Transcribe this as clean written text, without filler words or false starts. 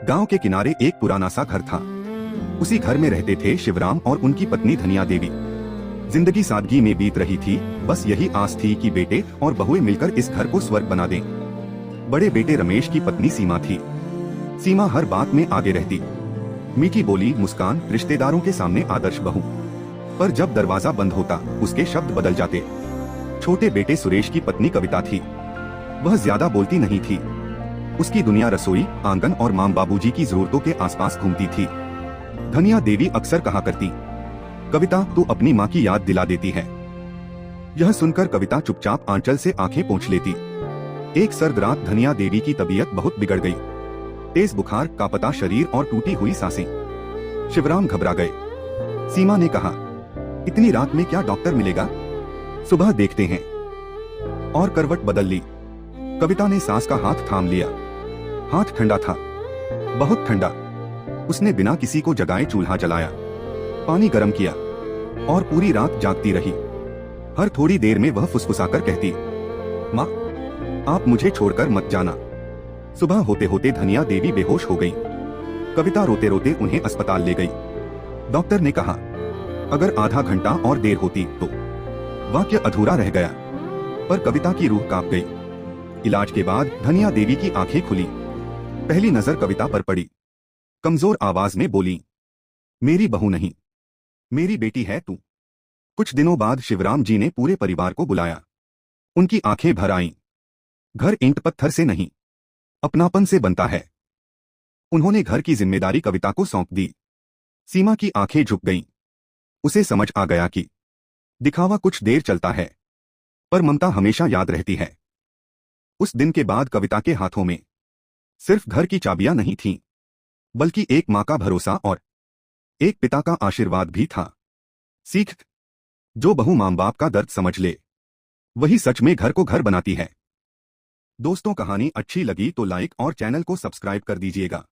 गांव के किनारे एक पुराना सा घर था। उसी घर में रहते थे शिवराम और उनकी पत्नी धनिया देवी। जिंदगी सादगी में बीत रही थी। बस यही आस थी कि बेटे और बहुएं मिलकर इस घर को स्वर्ग बना दें। बड़े बेटे रमेश की पत्नी सीमा थी। सीमा हर बात में आगे रहती, मीठी बोली, मुस्कान, रिश्तेदारों के सामने आदर्श बहू। पर जब दरवाजा बंद होता उसके शब्द बदल जाते। छोटे बेटे सुरेश की पत्नी कविता थी। वह ज्यादा बोलती नहीं थी। उसकी दुनिया रसोई, आंगन और मां बाबूजी की जरूरतों के आसपास घूमती थी। धनिया देवी अक्सर कहा करती, कविता तू अपनी माँ की याद दिला देती है। यह सुनकर कविता चुपचाप आंचल से आंखें पोंछ लेती। एक सर्द रात धनिया देवी की तबीयत बहुत बिगड़ गई। तेज बुखार, कांपता शरीर और टूटी हुई सांसें। शिवराम घबरा गए। सीमा ने कहा, इतनी रात में क्या डॉक्टर मिलेगा, सुबह देखते हैं। और करवट बदल ली। कविता ने सास का हाथ थाम लिया। हाथ ठंडा था, बहुत ठंडा। उसने बिना किसी को जगाए चूल्हा जलाया, पानी गर्म किया और पूरी रात जागती रही। हर थोड़ी देर में वह फुसफुसाकर कहती, माँ आप मुझे छोड़कर मत जाना। सुबह होते होते धनिया देवी बेहोश हो गई। कविता रोते रोते उन्हें अस्पताल ले गई। डॉक्टर ने कहा, अगर आधा घंटा और देर होती तो। वाक्य अधूरा रह गया, पर कविता की रूह कांप गई। इलाज के बाद धनिया देवी की आंखें खुली। पहली नजर कविता पर पड़ी। कमजोर आवाज में बोली, मेरी बहू नहीं, मेरी बेटी है तू। कुछ दिनों बाद शिवराम जी ने पूरे परिवार को बुलाया। उनकी आंखें भर आईं। घर ईंट पत्थर से नहीं, अपनापन से बनता है। उन्होंने घर की जिम्मेदारी कविता को सौंप दी। सीमा की आंखें झुक गईं। उसे समझ आ गया कि दिखावा कुछ देर चलता है, पर ममता हमेशा याद रहती है। उस दिन के बाद कविता के हाथों में सिर्फ घर की चाबियां नहीं थीं, बल्कि एक मां का भरोसा और एक पिता का आशीर्वाद भी था। सीख, जो बहू मां बाप का दर्द समझ ले, वही सच में घर को घर बनाती है। दोस्तों, कहानी अच्छी लगी तो लाइक और चैनल को सब्सक्राइब कर दीजिएगा।